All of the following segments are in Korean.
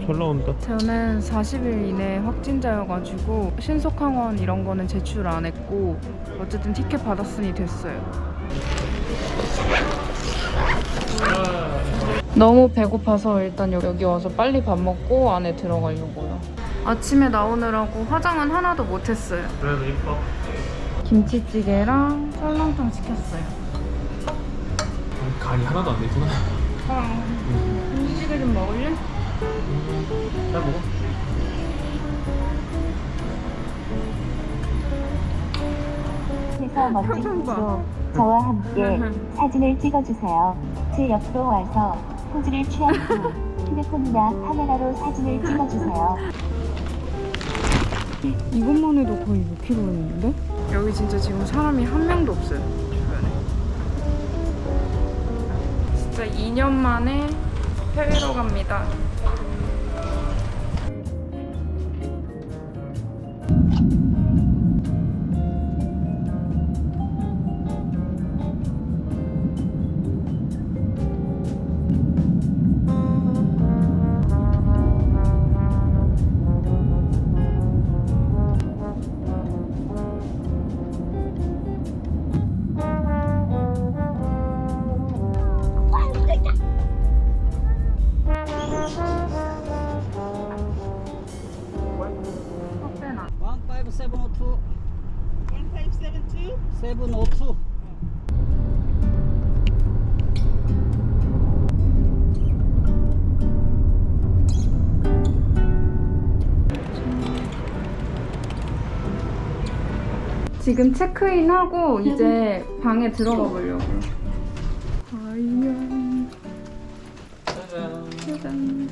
잘 나온다. 저는 40일 이내 확진자여가지고 신속항원 이런 거는 제출 안 했고 어쨌든 티켓 받았으니 됐어요. 너무 배고파서 일단 여기 와서 빨리 밥 먹고 안에 들어가려고요. 아침에 나오느라고 화장은 하나도 못했어요. 그래도 이뻐. 김치찌개랑 설렁탕 시켰어요. 간이 하나도 안 되구나. 김치찌개 좀 먹을래? 잘 먹어. 그래서 멋진 포즈로 저와 함께 사진을 찍어주세요. 제 옆으로 와서 포즈를 취한 후 휴대폰이나 카메라로 사진을 찍어주세요. 이것만 해도 거의 6kg였는데? 여기 진짜 지금 사람이 한 명도 없어요. 주변에. 진짜 2년 만에 해외로 갑니다. 혹시나 1572 702 지금 체크인하고 이제 방에 들어가 보려고요. 과연 짜잔.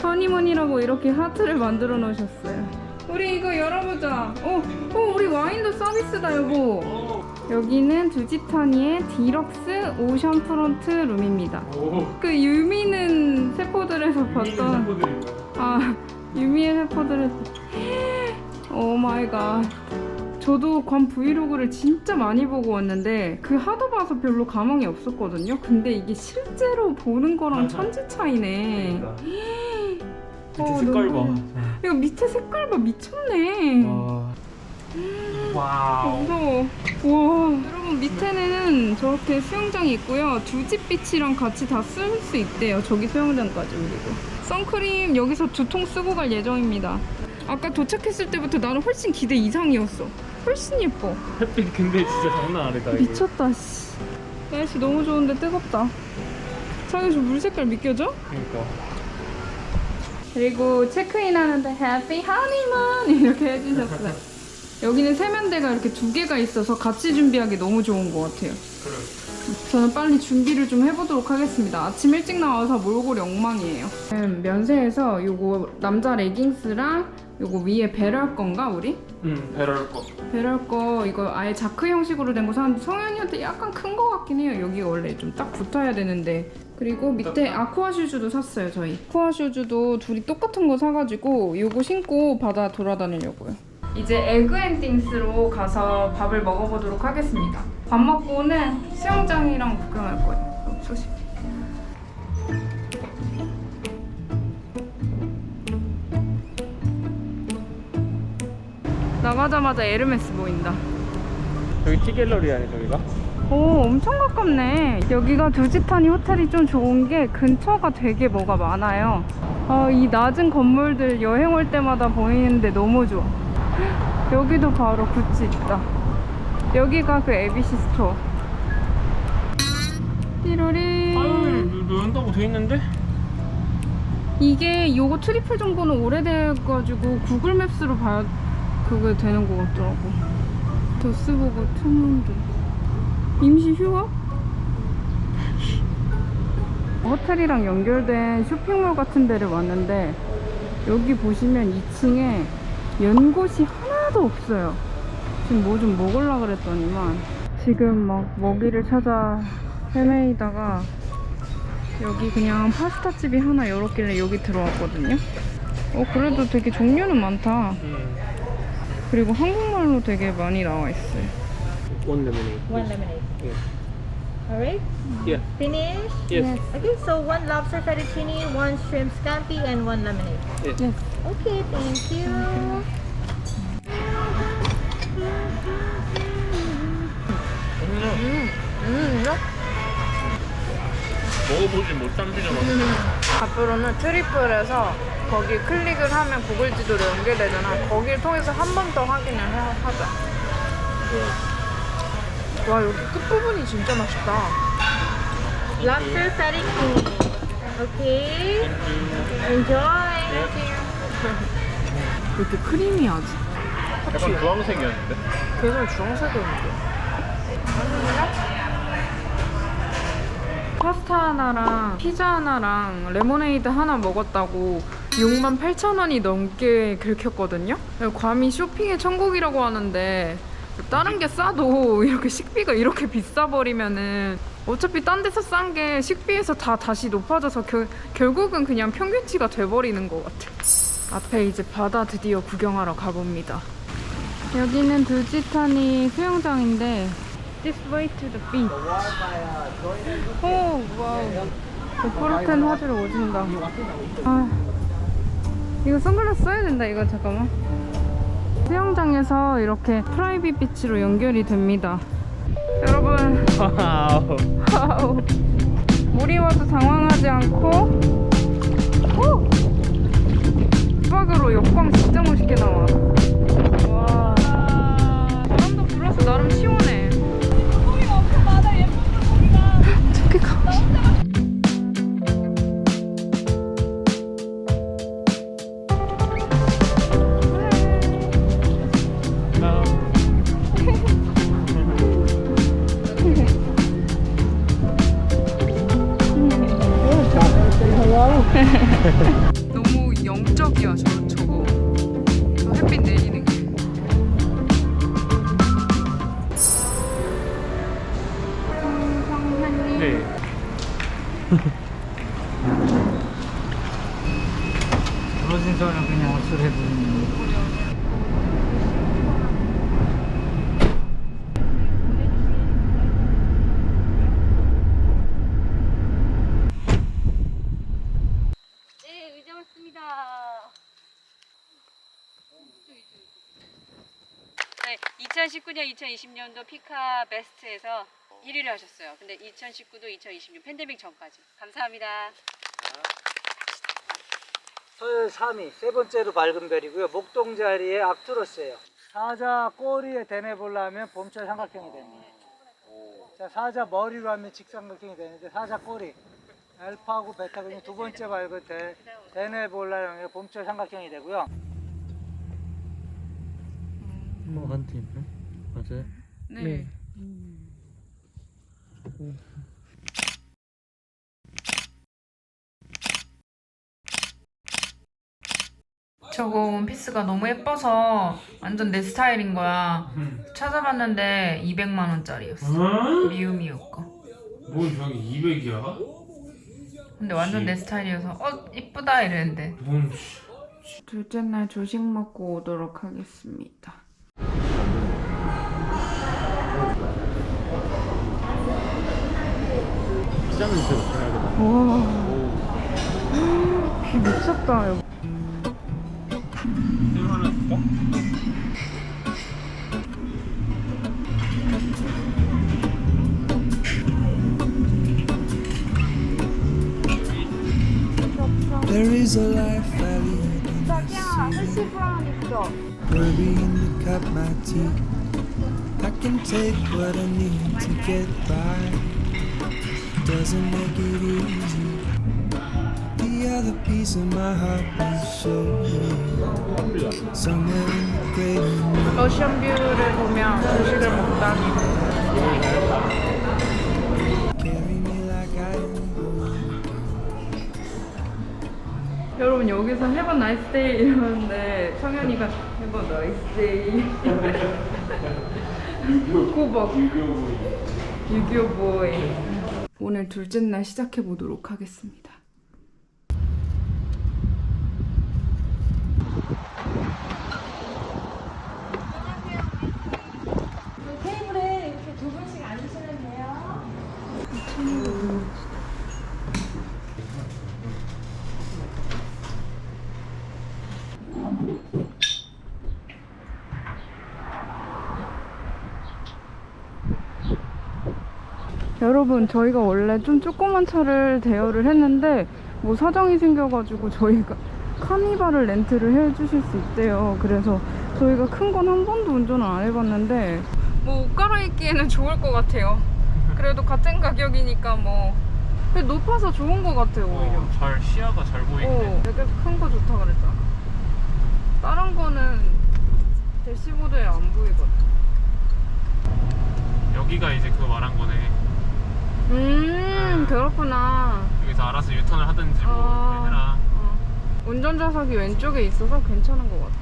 허니문이라고 이렇게 하트를 만들어 놓으셨어요. 우리 이거 열어보자. 우리 와인도 서비스다, 여보. 여기는 두지타니의 디럭스 오션 프론트 룸입니다. 오. 그 유미는 세포들에서 봤던 유미의 세포들에서 오 마이 갓. 저도 관 브이로그를 진짜 많이 보고 왔는데 그 하도 봐서 별로 감흥이 없었거든요. 근데 이게 실제로 보는 거랑 맞아. 천지 차이네. 그러니까. 밑에 색깔 봐. 너무... 이거 밑에 색깔 봐. 미쳤네. 와우. 무서워. 와. 여러분 밑에는 저렇게 수영장이 있고요. 두짓비치랑 같이 다 쓸 수 있대요. 저기 수영장까지 그리고. 선크림 여기서 2통 쓰고 갈 예정입니다. 아까 도착했을 때부터 나는 훨씬 기대 이상이었어. 훨씬 예뻐. 햇빛 근데 진짜 장난 아니다. 이거. 미쳤다 씨. 날씨 너무 좋은데 뜨겁다. 자기 저 물 색깔 믿겨져? 그러니까. 그리고 체크인 하는데 해피 허니문 이렇게 해주셨어요. 여기는 세면대가 이렇게 2개가 있어서 같이 준비하기 너무 좋은 것 같아요. 그래. 저는 빨리 준비를 좀 해보도록 하겠습니다. 아침 일찍 나와서 몰골이 엉망이에요. 면세에서 요거 남자 레깅스랑 요거 위에 배럴 건가 우리? 배럴 거. 배럴 거 이거 아예 자크 형식으로 된 거 사는데 성현이한테 약간 큰 거 같긴 해요. 여기가 원래 좀 딱 붙어야 되는데. 그리고 밑에 아쿠아 슈즈도 샀어요 저희. 아쿠아 슈즈도 둘이 똑같은 거 사가지고 요거 신고 바다 돌아다니려고요. 이제 에그앤띵스로 가서 밥을 먹어보도록 하겠습니다. 밥 먹고는 수영장이랑 구경할 거예요. 조심. 나가자마자 에르메스 보인다. 여기 티갤러리 아니야 저기가? 오, 엄청 가깝네. 여기가 두지타니 호텔이 좀 좋은 게 근처가 되게 뭐가 많아요. 이 낮은 건물들 여행 올 때마다 보이는데 너무 좋아. 여기도 바로 구찌 있다. 여기가 그 ABC 스토어. 띠로리. 아유, 넣는다고 돼 있는데? 이게 요거 트리플 정보는 오래돼가지고 구글 맵스로 봐야 그게 되는 것 같더라고. 더스버거 투문드. 임시 휴업? 호텔이랑 연결된 쇼핑몰 같은 데를 왔는데 여기 보시면 2층에 연곳이 하나도 없어요. 지금 뭐 좀 먹으려고 그랬더니만 지금 막 먹이를 찾아 헤매이다가 여기 그냥 파스타집이 하나 열었길래 여기 들어왔거든요. 그래도 되게 종류는 많다. 그리고 한국말로 되게 많이 나와 있어요. One lemonade. One lemonade. Yeah. All right. Yeah. Finish. Yes. Okay, so one lobster fettuccine, one shrimp scampi, and one lemonade. Yes. Yes. Okay, thank you. 먹어보지 못한 피자 맛. 앞으로는 트리플에서 거기 클릭을 하면 구글 지도로 연결되잖아. 거기를 통해서 한 번 더 확인을 하자. 와, 여기 끝부분이 진짜 맛있다. Lobster fettuccine. Okay. Enjoy. 왜 이렇게 크리미하지? 약간 주황색이었는데? 계속 주황색이었는데. 파스타 하나랑 피자 하나랑 레모네이드 하나 먹었다고 68,000원이 넘게 긁혔거든요. 괌이 쇼핑의 천국이라고 하는데 다른 게 싸도 이렇게 식비가 이렇게 비싸버리면은 어차피 딴 데서 싼 게 식비에서 다 다시 높아져서 결국은 그냥 평균치가 돼버리는 것 같아. 앞에 이제 바다 드디어 구경하러 가봅니다. 여기는 두지타니 수영장인데 This way to the beach. 오, 와우. 고프로텐 화질 오진다. 아, 이거 선글라스 써야 된다. 이거 잠깐만. 수영장에서 이렇게 프라이빗 비치로 연결이 됩니다. 여러분, 와우. 물이 와도 당황하지 않고 오! 대박으로 역광 진짜 멋있게 나와. 와, 바람도 불어서 나름 시원해. 저기 가. 너무 영적이야 저거. 저 햇빛 내리는 게. 성현님. 네. 부러진 소리는 그냥 헛소리 해버리는 거. 네, 의자 왔습니다. 네, 2019년, 2020년도 피카 베스트에서 1위를 하셨어요. 근데 2019도 2020년 팬데믹 전까지. 감사합니다. 서열 3위, 세 번째로 밝은 별이고요. 목동 자리에 악투러스예요. 사자 꼬리에 대내보려면 봄철 삼각형이 됩니다. 자, 사자 머리로 하면 직삼각형이 되는데 사자 꼬리, 알파하고 베타가 두 번째 밝은 대내볼라형의 봄철 삼각형이 되고요. 한 팀. 맞아요? 네. 저거 원피스가 너무 예뻐서 완전 내 스타일인 거야. 찾아봤는데 200만 원짜리였어. 미우미우 거. 뭘 저기 200이야? 근데 완전 내 스타일이어서 이쁘다 이랬는데. 뭔 둘째 날 조식 먹고 오도록 하겠습니다. 피자 냄새 나게 와, 비 미쳤다. 여보. 새우 하나 줄까? There is a life I lead in the city, worrying to cut my teeth. I can take what I need to get by, doesn't make it easy. The other piece of my heart will show me somewhere in the great unknown. 러시안 뷰를 보며 조식을 먹다. Carry me like I am home. 여러분 여기서 have a nice day 이러는데 성현이가 have a nice day. 꼬박. 유교 보이. 오늘 둘째 날 시작해 보도록 하겠습니다. 여러분 저희가 원래 좀 조그만 차를 대여를 했는데 뭐 사정이 생겨가지고 저희가 카니발을 렌트를 해주실 수 있대요. 그래서 저희가 큰 건 한 번도 운전을 안 해봤는데 뭐 옷 갈아입기에는 좋을 것 같아요. 그래도 같은 가격이니까 뭐 높아서 좋은 것 같아요 오히려. 잘 시야가 잘 보이네. 되게 큰 거 좋다 그랬잖아. 다른 거는 대시보드에 안 보이거든. 여기가 이제 그거 말한 거네. 그렇구나. 여기서 알아서 유턴을 하든지 뭐 아. 해라. 운전좌석이 왼쪽에 있어서 괜찮은 것 같아.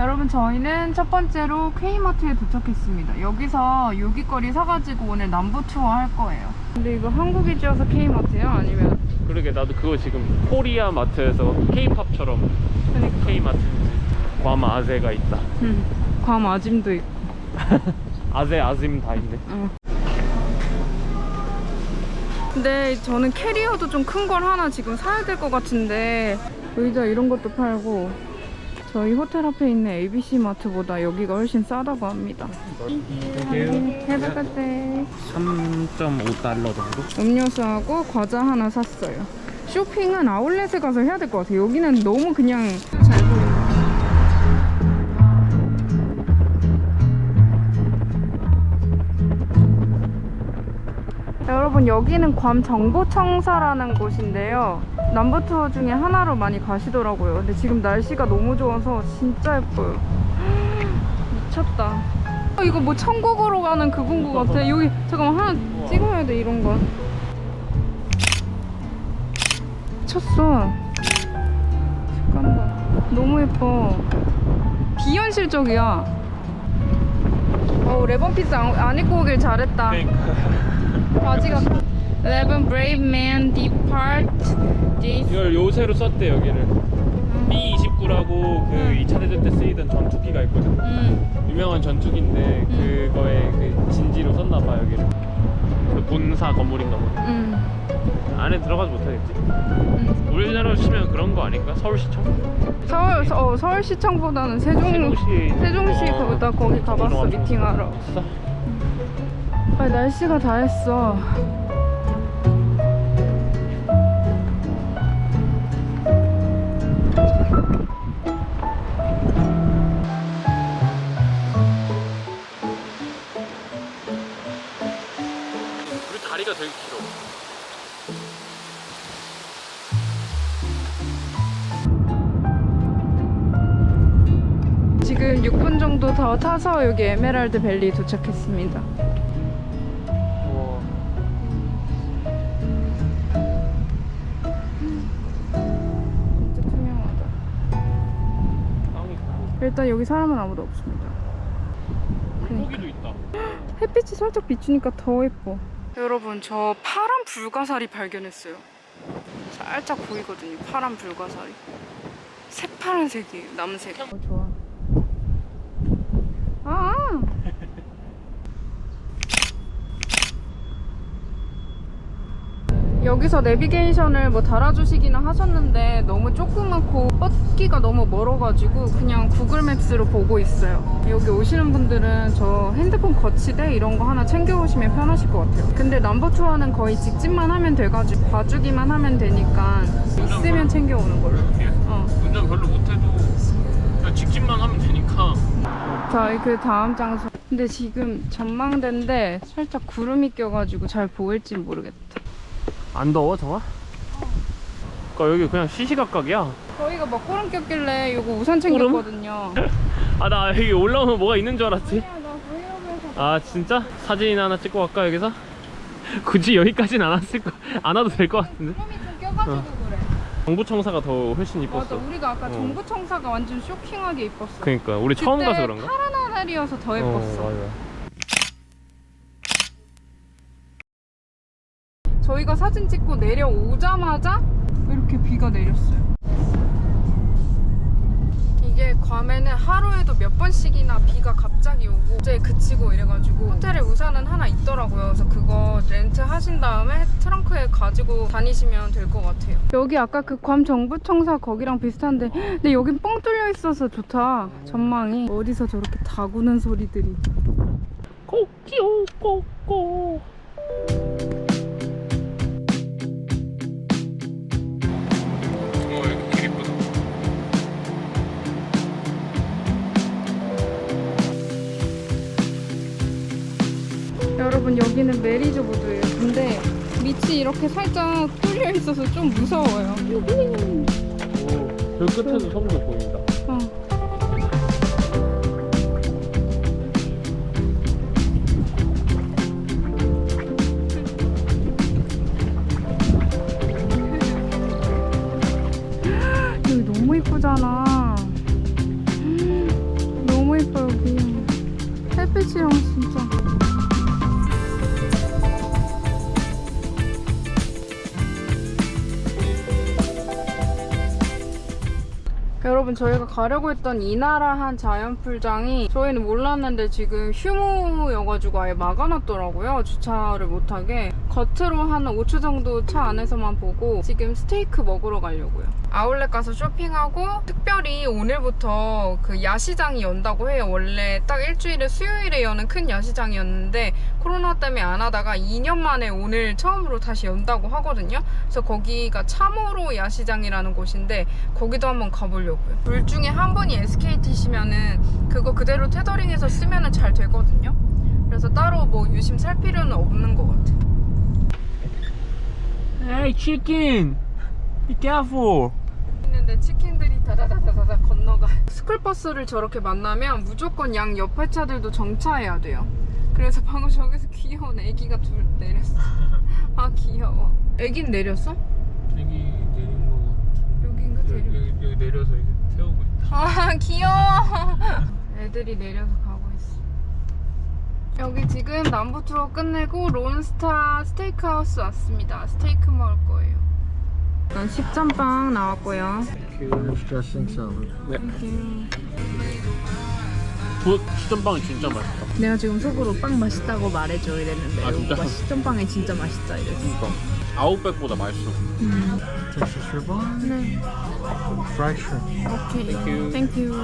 여러분 저희는 첫 번째로 K마트에 도착했습니다. 여기서 요깃거리 사가지고 오늘 남부 투어 할 거예요. 근데 이거 한국이지어서 K마트야? 아니면? 그러게 나도 그거 지금 코리아 마트에서 K-팝처럼 그러니까. K-마트인지 괌 아재가 있다. 괌 아짐도 있고. 아재 아짐 다 있네. 근데 저는 캐리어도 좀 큰 걸 하나 지금 사야 될 것 같은데 의자 이런 것도 팔고 저희 호텔 앞에 있는 ABC 마트보다 여기가 훨씬 싸다고 합니다. Have a good day. 3.5달러 정도? 음료수하고 과자 하나 샀어요. 쇼핑은 아울렛에 가서 해야 될 것 같아요. 여기는 너무 그냥 잘 보여요. 여러분 여기는 괌 정보청사라는 곳인데요. 남부 투어 중에 하나로 많이 가시더라고요. 근데 지금 날씨가 너무 좋아서 진짜 예뻐요. 미쳤다. 이거 뭐 천국으로 가는 그건 것 같아. 여기 잠깐만 하나 찍어야 돼 이런 거. 미쳤어. 색감 봐. 너무 예뻐. 비현실적이야. 레번 피스 안 입고 오길 잘했다. 바지가 Eleven brave men depart this. 이걸 요새로 썼대 여기를. B-29라고 그 2차 대전 때 쓰이던 전투기가 있거든. 유명한 전투기인데 그거에 그 진지로 썼나봐 여기를. 그 본사 건물인가 보네. 안에 들어가지 못하겠지. 우리나라로 치면 그런 거 아닌가? 서울시청? 서울시청보다는 세종시 그보다 거기 가봤어 미팅하러. 날씨가 다 했어. 우리 다리가 되게 길어. 지금 6분 정도 더 타서 여기 에메랄드 밸리 도착했습니다. 진짜 투명하다. 일단 여기 사람은 아무도 없습니다. 물고기도 있다. 햇빛이 살짝 비추니까 더 예뻐. 여러분 저 파란 불가사리 발견했어요. 살짝 보이거든요. 파란 불가사리. 새파란색이에요. 남색. 좋아. 여기서 내비게이션을 뭐 달아주시기는 하셨는데 너무 조그맣고 뻗기가 너무 멀어가지고 그냥 구글 맵스로 보고 있어요. 여기 오시는 분들은 저 핸드폰 거치대 이런 거 하나 챙겨오시면 편하실 것 같아요. 근데 남부 투어는 거의 직진만 하면 돼가지고 봐주기만 하면 되니까 있으면 챙겨오는 걸로. 운전 별로 못해도 그냥 직진만 하면 되니까. 저희 그 다음 장소. 근데 지금 전망대인데 살짝 구름이 껴가지고 잘 보일지 모르겠다. 안 더워 정아? 그러니까 여기 그냥 시시각각이야. 저희가 막 구름 꼈길래 이거 우산 챙겼거든요. 아 나 여기 올라오면 뭐가 있는 줄 알았지. 아니야, 나 브이로그에서 아 진짜? 사진이나 하나 찍고 갈까 여기서? 굳이 여기까지는 안 와도 될 것 같은데. 구름이 좀 껴가지고 그래. 정부청사가 더 훨씬 맞아, 이뻤어. 우리가 아까 정부청사가 완전 쇼킹하게 이뻤어. 그러니까 우리 처음 가서 그런가? 파란 하늘이어서 더 예뻤어. 맞아. 저희가 사진 찍고 내려오자마자 이렇게 비가 내렸어요. 이게 괌에는 하루에도 몇 번씩이나 비가 갑자기 오고 갑자기 그치고 이래가지고 호텔에 우산은 하나 있더라고요. 그래서 그거 렌트 하신 다음에 트렁크에 가지고 다니시면 될 것 같아요. 여기 아까 그 괌 정부청사 거기랑 비슷한데 근데 여긴 뻥 뚫려 있어서 좋다. 전망이. 어디서 저렇게 다구는 소리들이. 코끼오 꼬꼬. 여기 길 이쁘다. 여러분 여기는 메리조보드예요. 근데 밑이 이렇게 살짝 뚫려 있어서 좀 무서워요. 오, 저 끝에서 섬도 보인다. 어. 여기 너무 이쁘잖아. 너무 이뻐 여기. 햇빛이랑 진짜. 여러분 저희가 가려고 했던 이나라한 자연풀장이 저희는 몰랐는데 지금 휴무여가지고 아예 막아놨더라고요. 주차를 못하게. 겉으로 한 5초 정도 차 안에서만 보고 지금 스테이크 먹으러 가려고요. 아울렛 가서 쇼핑하고 특별히 오늘부터 그 야시장이 연다고 해요. 원래 딱 일주일에 수요일에 여는 큰 야시장이었는데 코로나 때문에 안 하다가 2년 만에 오늘 처음으로 다시 연다고 하거든요. 그래서 거기가 참호로 야시장이라는 곳인데 거기도 한번 가보려고요. 둘 중에 한 분이 SKT시면은 그거 그대로 테더링해서 쓰면은 잘 되거든요. 그래서 따로 뭐 유심 살 필요는 없는 것 같아요. Hey chicken, be careful. 있는데 치킨들이 다다다다다 건너가. 스쿨버스를 저렇게 만나면 무조건 양 옆에 차들도 정차해야 돼요. 그래서 방금 저기서 귀여운 애기가 둘 내렸어. 아 귀여워. 애긴 내렸어? 여기 내린 거. 여긴가 내려? 여기 내려서 이렇게 세우고 있다. 아 귀여워. 애들이 내려서 가고 있어. 여기 지금 남부 투어 끝내고 론스타 스테이크하우스 왔습니다. 스테이크 먹을 거예요. 일단 식전빵 나왔고요. 네. 시전빵이 진짜 맛있다. 내가 지금 속으로 빵 맛있다고 말해줘야 되는데 아, 진짜? 오빠 식전빵이 진짜 맛있다 이랬어. 그러니까 아웃백보다 맛있어. 네. 오케이. 땡큐.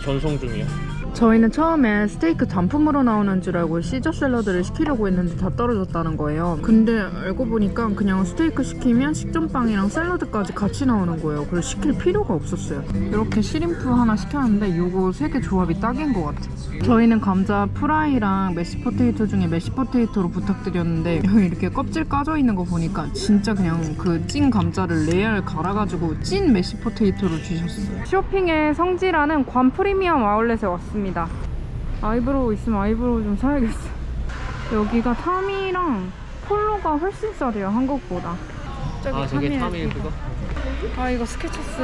전송 중이야. 저희는 처음에 스테이크 단품으로 나오는 줄 알고 시저 샐러드를 시키려고 했는데 다 떨어졌다는 거예요. 근데 알고 보니까 그냥 스테이크 시키면 식전빵이랑 샐러드까지 같이 나오는 거예요. 그래서 시킬 필요가 없었어요. 이렇게 시림프 하나 시켰는데 요거 3개 조합이 딱인 것 같아요. 저희는 감자 프라이랑 메시포테이토 중에 메시포테이토로 부탁드렸는데 여기 이렇게 껍질 까져 있는 거 보니까 진짜 그냥 그 찐 감자를 레알 갈아가지고 찐 메시포테이토로 주셨어요. 쇼핑의 성지라는 괌 프리미엄 아울렛에 왔습니다. 아이브로우 있으면 아이브로우 좀 사야겠어. 여기가 타미랑 폴로가 훨씬 싸대요, 한국보다. 저게 타미 그거? 아 이거 스케쳐스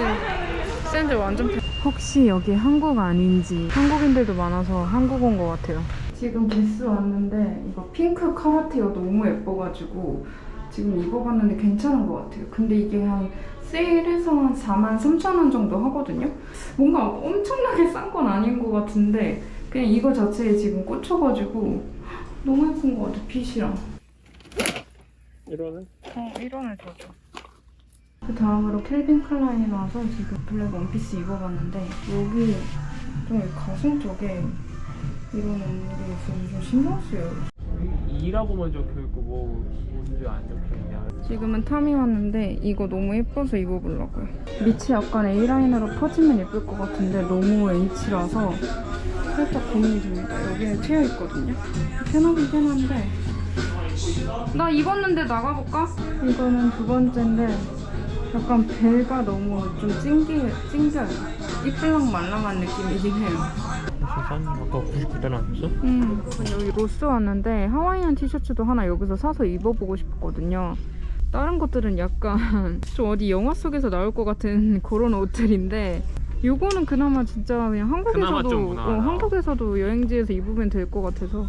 샌들 완전 혹시 여기 한국 아닌지 한국인들도 많아서 한국 온 것 같아요. 지금 게스 왔는데 이거 핑크 카라티가 너무 예뻐가지고 지금 입어봤는데 괜찮은 것 같아요. 근데 이게 한 세일해서 한 43,000원 정도 하거든요. 뭔가 엄청나게 싼 건 아닌 것 같은데 그냥 이거 자체에 지금 꽂혀가지고 너무 예쁜 것 같아, 핏이랑. 1원은? 1원을 더 줘. 그 다음으로 켈빈 클라인 와서 지금 블랙 원피스 입어봤는데 여기 좀 가슴 쪽에 이런 게 있어서 좀 신경 쓰여요. 이라고 먼저 켜있고 뭐 뭔지 안 적혀있냐. 지금은 탐이 왔는데 이거 너무 예뻐서 입어보려고요. 밑이 약간 A라인으로 퍼지면 예쁠 것 같은데 너무 H라서 살짝 고민이 됩니다. 여기는 트여있거든요. 편하긴 편한데 나 입었는데 나가볼까? 이거는 두 번째인데 약간 배가 너무 좀 찡겨요. 이플랑 말랑한 느낌이긴 해요. 싼 아까 99달러 아니었어? 여기 로스 왔는데 하와이안 티셔츠도 하나 여기서 사서 입어보고 싶었거든요. 다른 것들은 약간 좀 어디 영화 속에서 나올 것 같은 그런 옷들인데 요거는 그나마 진짜 그냥 한국에서도 여행지에서 입으면 될 것 같아서.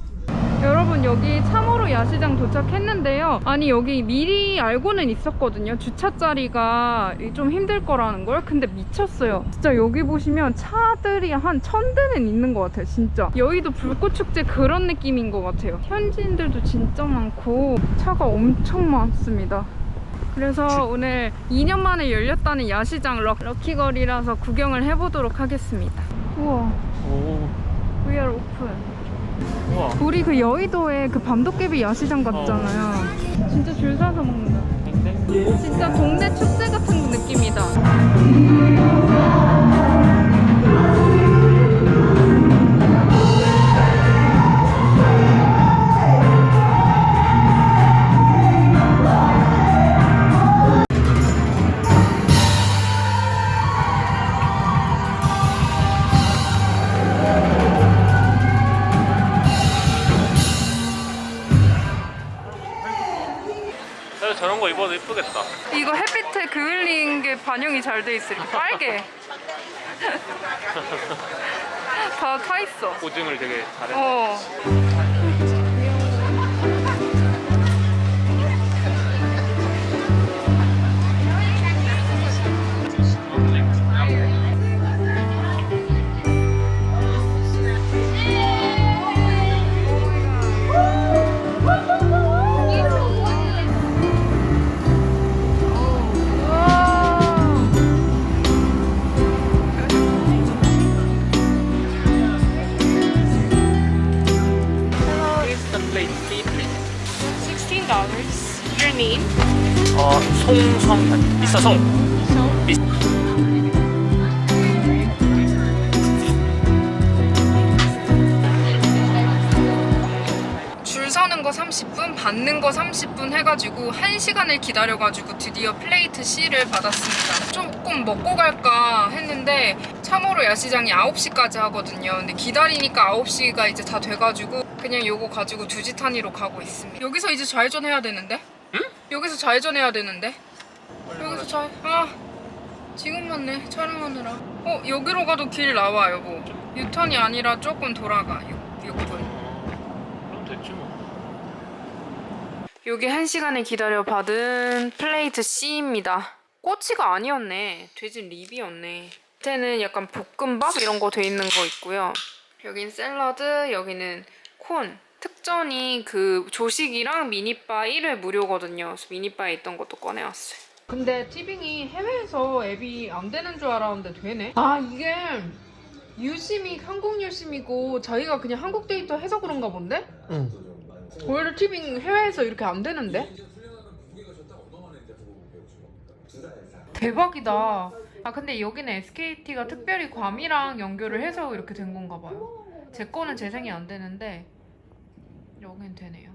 여러분 여기 참호로 야시장 도착했는데요. 아니 여기 미리 알고는 있었거든요. 주차 자리가 좀 힘들 거라는 걸. 근데 미쳤어요. 진짜 여기 보시면 차들이 한 1000대는 있는 것 같아요. 진짜 여의도 불꽃축제 그런 느낌인 것 같아요. 현지인들도 진짜 많고 차가 엄청 많습니다. 그래서 오늘 2년 만에 열렸다는 야시장 럭키거리라서 구경을 해보도록 하겠습니다. 우와, 오. We are open. 우와. 우리 그 여의도에 그 밤도깨비 야시장 갔잖아요. 진짜 줄 서서 먹는다. 진짜 동네 축제 같은 느낌이다. 저런 거 입어도 예쁘겠다. 이거 햇빛에 그을린 게 반영이 잘 돼 있어. 이렇게 빨개. 다 타 있어. 고증을 되게 잘해. 어. $16. Your name? 송성. 미스터 송. 줄 서는 거 30분, 받는 거 30분 해가지고 1시간을 기다려가지고 드디어 플레이트 C를 받았습니다. 조금 먹고 갈까 했는데 참으로 야시장이 9시까지 하거든요. 근데 기다리니까 9시가 이제 다 돼가지고 그냥 요거 가지고 두지타니로 가고 있습니다. 여기서 이제 좌회전 해야 되는데? 응? 여기서 좌회전 해야 되는데? 여기서 지금 맞네 촬영하느라. 여기로 가도 길 나와 여보. 유턴이 아니라 조금 돌아가 6분. 그럼 됐지 뭐. 요게 1시간을 기다려 받은 플레이트 C입니다. 꼬치가 아니었네. 돼지 립이었네. 밑에는 약간 볶음밥 이런 거 돼 있는 거 있고요. 여긴 샐러드, 여기는 콘. 특전이 그 조식이랑 미니바 1회 무료거든요. 그래서 미니바에 있던 것도 꺼내왔어요. 근데 티빙이 해외에서 앱이 안 되는 줄 알았는데 되네? 아 이게 유심이 한국 유심이고 저희가 그냥 한국 데이터 해서 그런가 본데? 응. 원래 티빙 해외에서 이렇게 안 되는데? 대박이다. 아 근데 여기는 SKT가 특별히 괌이랑 연결을 해서 이렇게 된 건가 봐요. 제 거는 재생이 안 되는데 여긴 되네요.